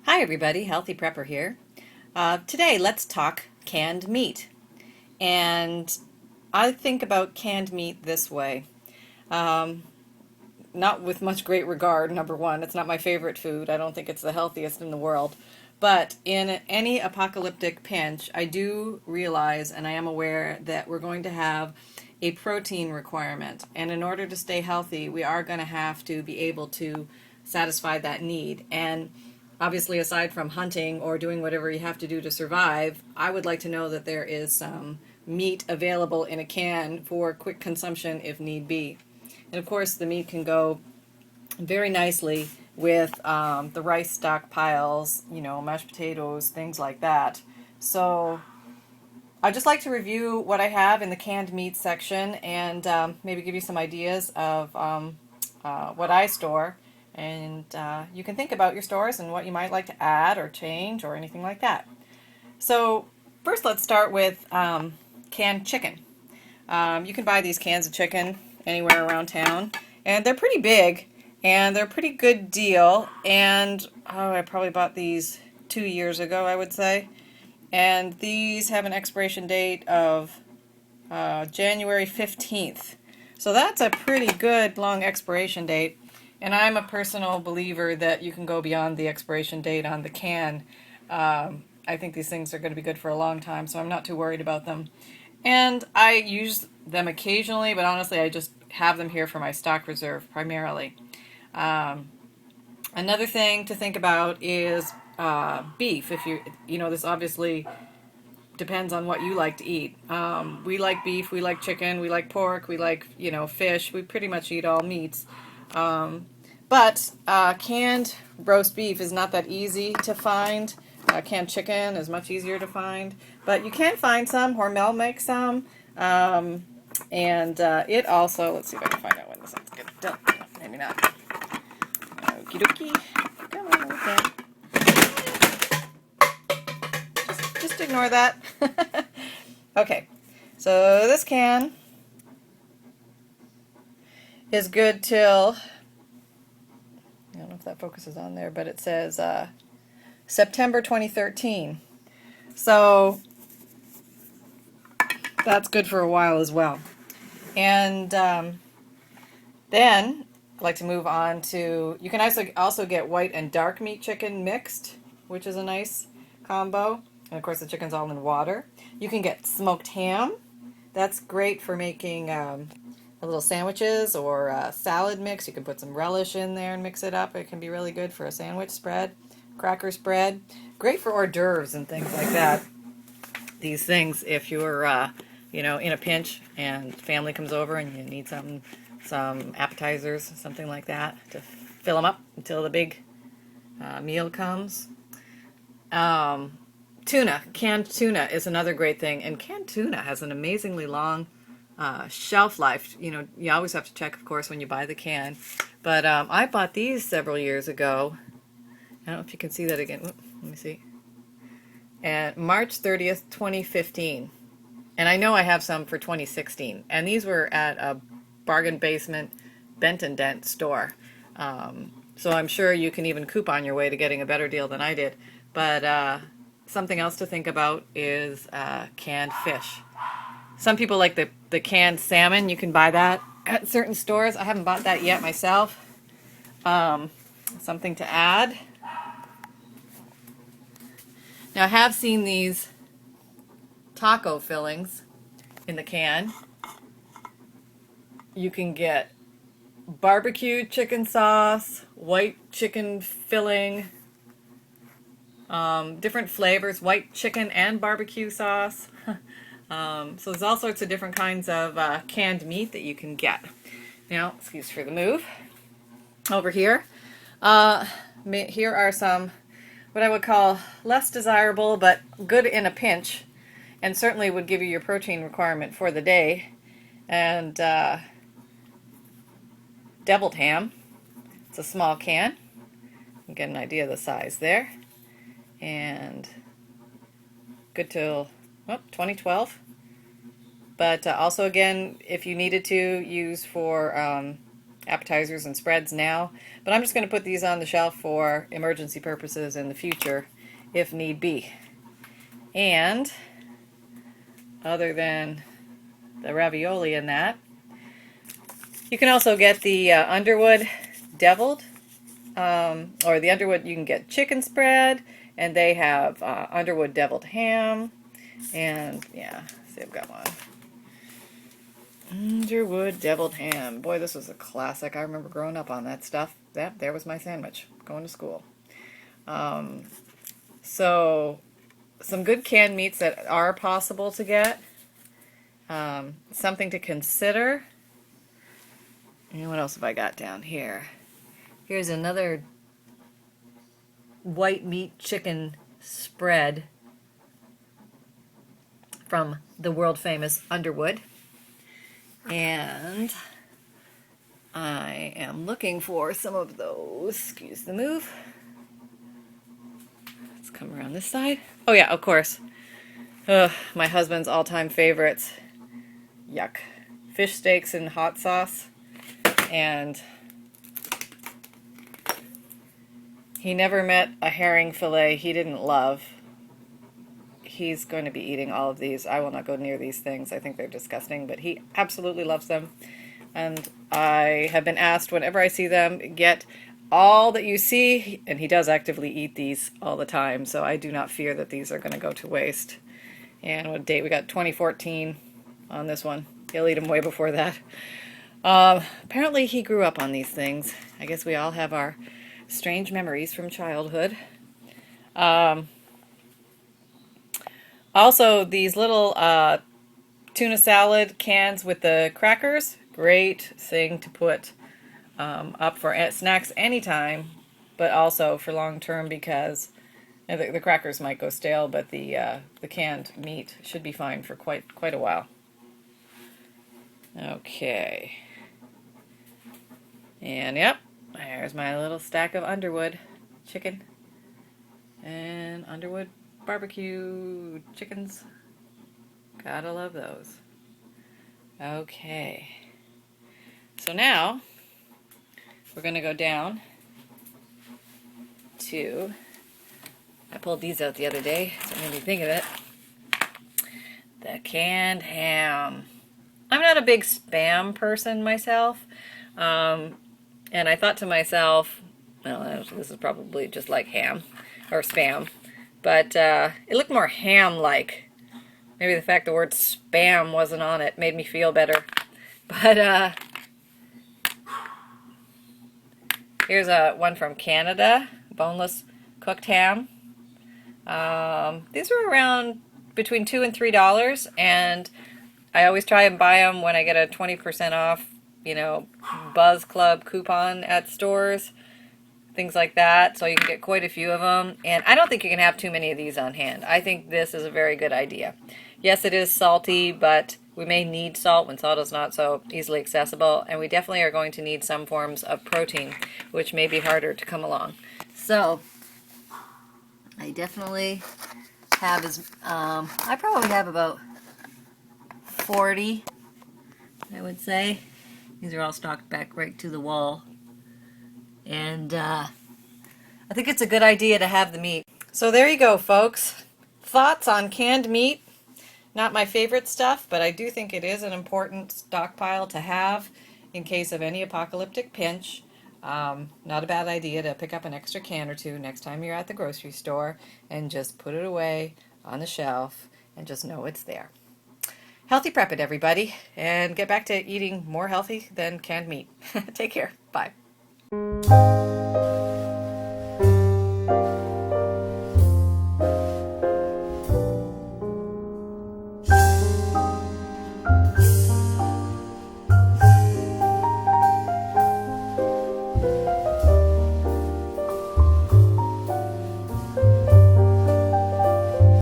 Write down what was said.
Hi everybody, Healthy Prepper here. Today let's talk canned meat. And I think about canned meat this way. Um, Not with much great regard, number one. It's not my favorite food. I don't think it's the healthiest in the world. But in any apocalyptic pinch, I do realize and I am aware that we're going to have a protein requirement. And in order to stay healthy, we are going to have to be able to satisfy that need. And obviously, aside from hunting or doing whatever you have to do to survive, I would like to know that there is some meat available in a can for quick consumption if need be. And of course, the meat can go very nicely with the rice stockpiles, mashed potatoes, things like that. So I'd just like to review what I have in the canned meat section and maybe give you some ideas of what I store. And you can think about your stores and what you might like to add or change or anything like that. So first, let's start with canned chicken. You can buy these cans of chicken anywhere around town, and they're pretty big, and they're a pretty good deal. And I probably bought these 2 years ago, I would say. And these have an expiration date of January 15th. So that's a pretty good long expiration date. And I'm a personal believer that you can go beyond the expiration date on the can. I think these things are going to be good for a long time, so I'm not too worried about them. And I use them occasionally, but honestly, I just have them here for my stock reserve primarily. Um, Another thing to think about is beef. If this obviously depends on what you like to eat. We like beef, we like chicken, we like pork, we like, fish. We pretty much eat all meats. But canned roast beef is not that easy to find. Canned chicken is much easier to find. But you can find some. Hormel makes some. And it also, let's see if I can find out when this thing's good. Done. Maybe not. Okie dokie. Come on, okay. Just ignore that. Okay, so this can is good till, I don't know if that focuses on there, but it says September 2013. So that's good for a while as well. And then I'd like to move on to, you can also get white and dark meat chicken mixed, which is a nice combo. And of course the chicken's all in water. You can get smoked ham. That's great for making little sandwiches or salad mix. You can put some relish in there and mix it up. It can be really good for a sandwich spread, cracker spread. Great for hors d'oeuvres and things like that. These things, if you're in a pinch and family comes over and you need some appetizers, something like that, to fill them up until the big meal comes. Tuna, canned tuna is another great thing, and canned tuna has an amazingly long shelf life. You always have to check, of course, when you buy the can. But I bought these several years ago. I don't know if you can see that again. Let me see. And March 30th, 2015. And I know I have some for 2016. And these were at a bargain basement Bent and Dent store. So I'm sure you can even coupon your way to getting a better deal than I did. But something else to think about is canned fish. Some people like the canned salmon. You can buy that at certain stores. I haven't bought that yet myself. Something to add. Now I have seen these taco fillings in the can. You can get barbecue chicken sauce, white chicken filling, different flavors, white chicken and barbecue sauce. So there's all sorts of different kinds of canned meat that you can get. Now, excuse for the move. Over here, here are some what I would call less desirable but good in a pinch, and certainly would give you your protein requirement for the day. And deviled ham. It's a small can. You get an idea of the size there. And good till 2012. But also, again, if you needed to use for appetizers and spreads now, but I'm just going to put these on the shelf for emergency purposes in the future if need be. And other than the ravioli in that, you can also get the Underwood Deviled, or the Underwood, you can get chicken spread, and they have Underwood Deviled Ham, and yeah, see, I've got one. Underwood Deviled Ham. Boy, this was a classic. I remember growing up on that stuff. That there was my sandwich going to school. So, some good canned meats that are possible to get. Something to consider. And what else have I got down here? Here's another white meat chicken spread from the world famous Underwood. And I am looking for some of those. Excuse the move. Let's come around this side. Oh yeah, of course. My husband's all-time favorites. Yuck. Fish steaks in hot sauce. And he never met a herring fillet he didn't love. He's going to be eating all of these. I will not go near these things. I think they're disgusting, but he absolutely loves them. And I have been asked whenever I see them, get all that you see, and he does actively eat these all the time, so I do not fear that these are going to go to waste. And what date? We got 2014 on this one. He'll eat them way before that. Apparently he grew up on these things. I guess we all have our strange memories from childhood. Also, these little tuna salad cans with the crackers, great thing to put up for snacks anytime, but also for long term because the crackers might go stale, but the canned meat should be fine for quite a while. Okay. And yep, there's my little stack of Underwood chicken and Underwood barbecue chickens. Gotta love those. Okay. So now we're going to go down to, I pulled these out the other day, so it made me think of it. The canned ham. I'm not a big Spam person myself. And I thought to myself, well, this is probably just like ham or Spam. But it looked more ham-like. Maybe the fact the word Spam wasn't on it made me feel better. But here's one from Canada, Boneless Cooked Ham. These were around between $2 and $3, and I always try and buy them when I get a 20% off, Buzz Club coupon at stores, things like that, so you can get quite a few of them. And I don't think you can have too many of these on hand. I think this is a very good idea. Yes, it is salty, but we may need salt when salt is not so easily accessible, and we definitely are going to need some forms of protein, which may be harder to come along. So I definitely have I probably have about 40, I would say. These are all stocked back right to the wall. And I think it's a good idea to have the meat. So there you go, folks. Thoughts on canned meat. Not my favorite stuff, but I do think it is an important stockpile to have in case of any apocalyptic pinch. Not a bad idea to pick up an extra can or two next time you're at the grocery store and just put it away on the shelf and just know it's there. Healthy prep it, everybody, and get back to eating more healthy than canned meat. Take care. Bye.